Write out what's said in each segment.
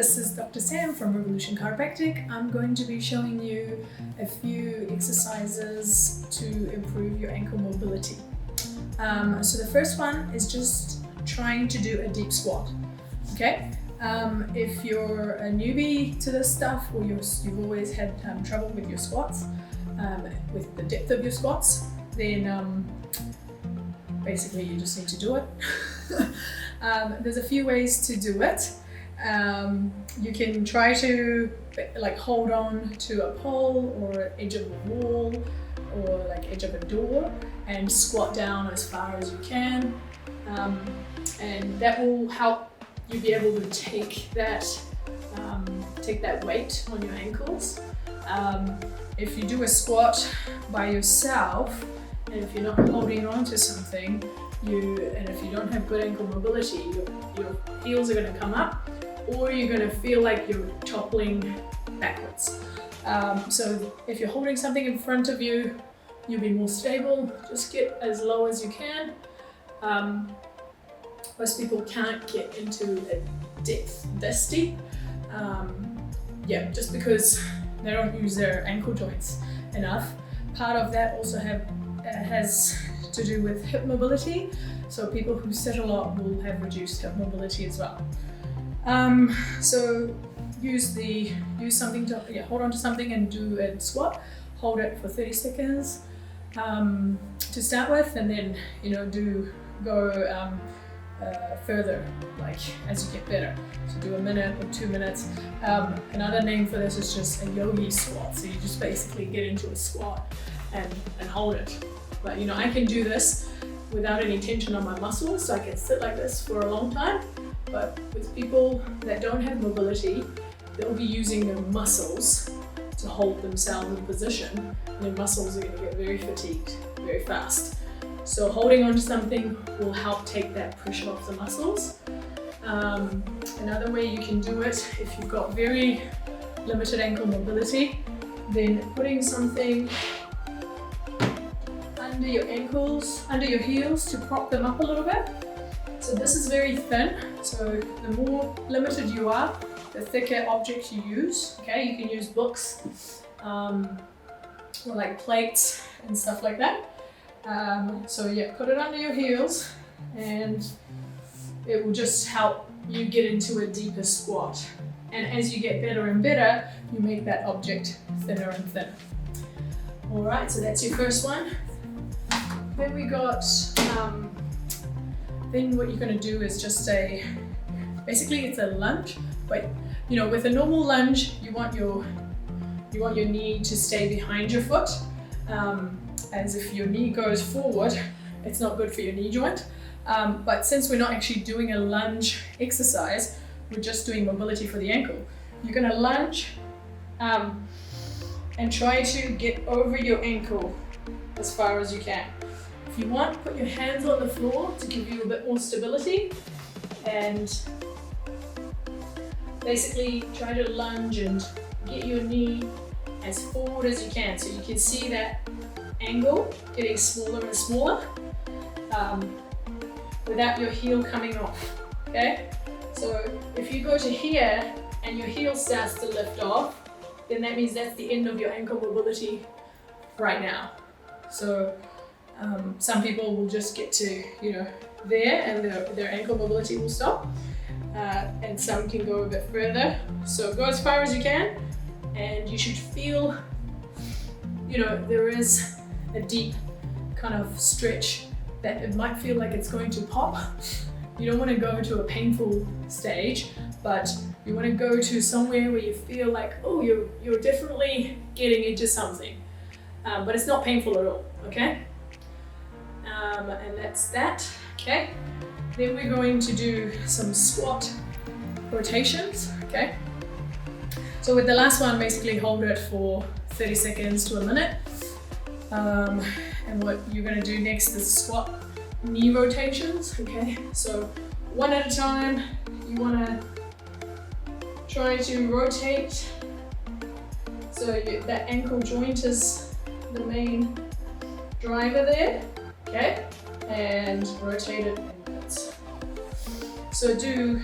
this is Dr. Sam from Revolution Chiropractic. I'm going to be showing you a few exercises to improve your ankle mobility. So the first one is just trying to do a deep squat, okay? If you're a newbie to this stuff, or you've always had trouble with your squats, with the depth of your squats, then basically you just need to do it. There's a few ways to do it. You can try to hold on to a pole or edge of a wall or edge of a door and squat down as far as you can, and that will help you be able to take that weight on your ankles. If you do a squat by yourself, and if you're not holding on to something, and if you don't have good ankle mobility, your heels are going to come up, or you're going to feel like you're toppling backwards. So if you're holding something in front of you, you'll be more stable. Just get as low as you can. Most people can't get into a depth this deep, just because they don't use their ankle joints enough. Part of that also has to do with hip mobility. So people who sit a lot will have reduced hip mobility as well. So use something to hold on to something and do a squat. Hold it for 30 seconds to start with, and then go further as you get better. So do a minute or 2 minutes. Another name for this is just a Yogi Squat. So you just basically get into a squat and hold it. But I can do this without any tension on my muscles, so I can sit like this for a long time. But with people that don't have mobility, they'll be using their muscles to hold themselves in position, and their muscles are going to get very fatigued very fast. So holding on to something will help take that pressure off the muscles. Another way you can do it, if you've got very limited ankle mobility, then putting something under your ankles, under your heels, to prop them up a little bit. So this is very thin, so the more limited you are, the thicker object you use. Okay, you can use books or plates and stuff like that. Put it under your heels, and it will just help you get into a deeper squat. And as you get better and better, you make that object thinner and thinner. All right, so that's your first one. Then we got, then what you're going to do is just basically it's a lunge, but with a normal lunge, you want your knee to stay behind your foot, as if your knee goes forward, it's not good for your knee joint. But since we're not actually doing a lunge exercise, we're just doing mobility for the ankle. You're going to lunge and try to get over your ankle as far as you can. If you want, put your hands on the floor to give you a bit more stability, and basically try to lunge and get your knee as forward as you can, so you can see that angle getting smaller and smaller without your heel coming off. Okay, so if you go to here and your heel starts to lift off, then that means that's the end of your ankle mobility right now. So some people will just get to there, and their ankle mobility will stop, and some can go a bit further. So go as far as you can, and you should feel there is a deep kind of stretch that it might feel like it's going to pop. You don't want to go to a painful stage, but you want to go to somewhere where you feel like, oh, you're definitely getting into something, but it's not painful at all. Okay, and that's that. Okay, then we're going to do some squat rotations. Okay, so with the last one, basically hold it for 30 seconds to a minute. And what you're going to do next is squat knee rotations. Okay, so one at a time, you want to try to rotate so that ankle joint is the main driver there. Okay, and rotate it inwards. So do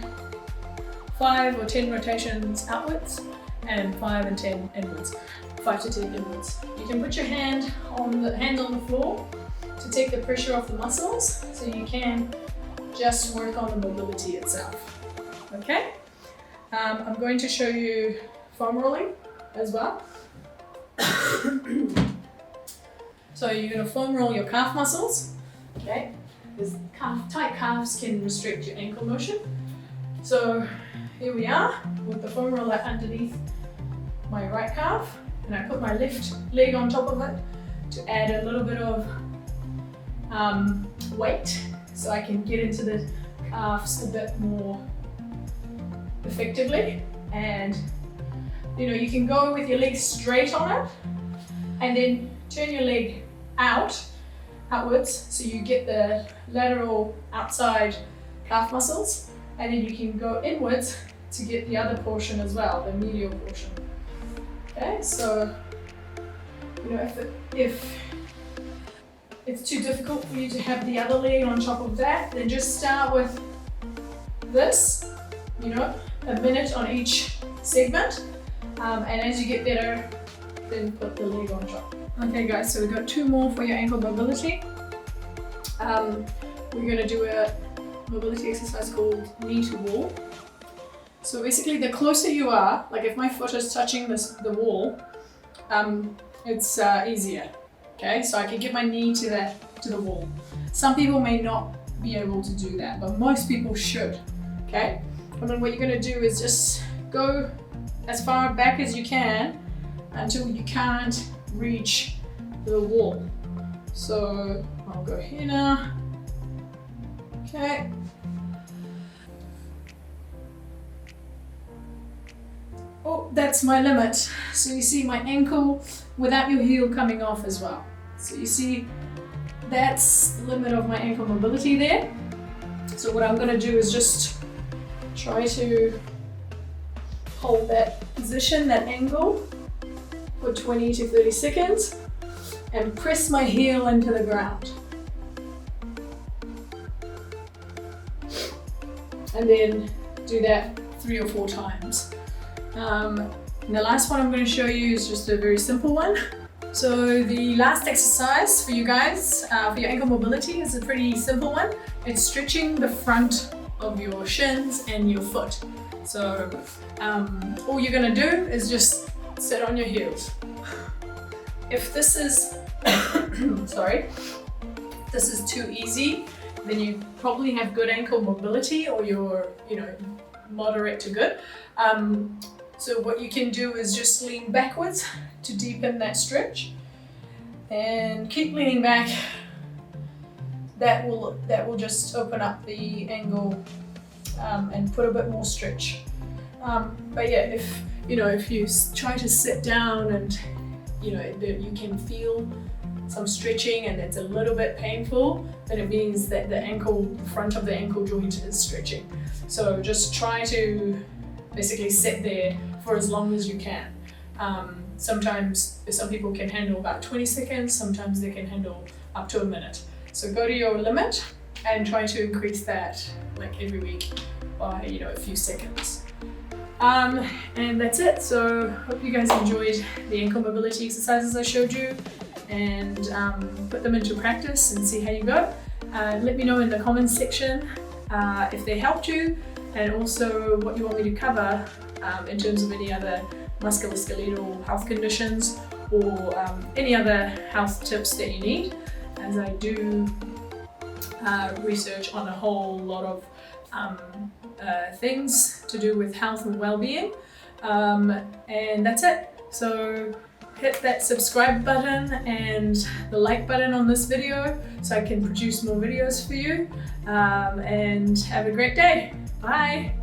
5 or 10 rotations outwards and 5 and 10 inwards. 5 to 10 inwards. You can put your hand on the floor to take the pressure off the muscles, so you can just work on the mobility itself. Okay? I'm going to show you foam rolling as well. So you're going to foam roll your calf muscles. Okay? Because tight calves can restrict your ankle motion. So here we are with the foam roller underneath my right calf, and I put my left leg on top of it to add a little bit of weight so I can get into the calves a bit more effectively. And you can go with your legs straight on it and then turn your leg outwards so you get the lateral outside calf muscles, and then you can go inwards to get the other portion as well, the medial portion. Okay, so if it's too difficult for you to have the other leg on top of that, then just start with this, a minute on each segment, and as you get better, then put the leg on top. Okay guys, so we've got 2 more for your ankle mobility. We're going to do a mobility exercise called knee to wall. So basically, the closer you are, like if my foot is touching the wall, it's easier. Okay, so I can get my knee to the wall. Some people may not be able to do that, but most people should. Okay, and then what you're going to do is just go as far back as you can until you can't reach the wall. So I'll go here now. Okay. Oh, that's my limit. So you see my ankle without your heel coming off as well. So you see, that's the limit of my ankle mobility there. So what I'm going to do is just try to hold that position, that angle, for 20 to 30 seconds and press my heel into the ground. And then do that 3 or 4 times. And the last one I'm going to show you is just a very simple one. So the last exercise for you guys, for your ankle mobility, is a pretty simple one. It's stretching the front of your shins and your foot. So all you're going to do is just sit on your heels. If this is, this is too easy, then you probably have good ankle mobility, or you're, moderate to good. So what you can do is just lean backwards to deepen that stretch, and keep leaning back. That will just open up the angle and put a bit more stretch. But yeah, if you try to sit down and you can feel some stretching and it's a little bit painful, then it means that the front of the ankle joint is stretching. So just try to basically sit there for as long as you can. Sometimes some people can handle about 20 seconds, sometimes they can handle up to a minute. So go to your limit and try to increase that like every week by a few seconds. And that's it. So hope you guys enjoyed the ankle mobility exercises I showed you, and put them into practice and see how you go. Let me know in the comments section if they helped you, and also what you want me to cover in terms of any other musculoskeletal health conditions, or any other health tips that you need, as I do research on a whole lot of things to do with health and well-being. And that's it. So hit that subscribe button and the like button on this video so I can produce more videos for you, and have a great day. Bye.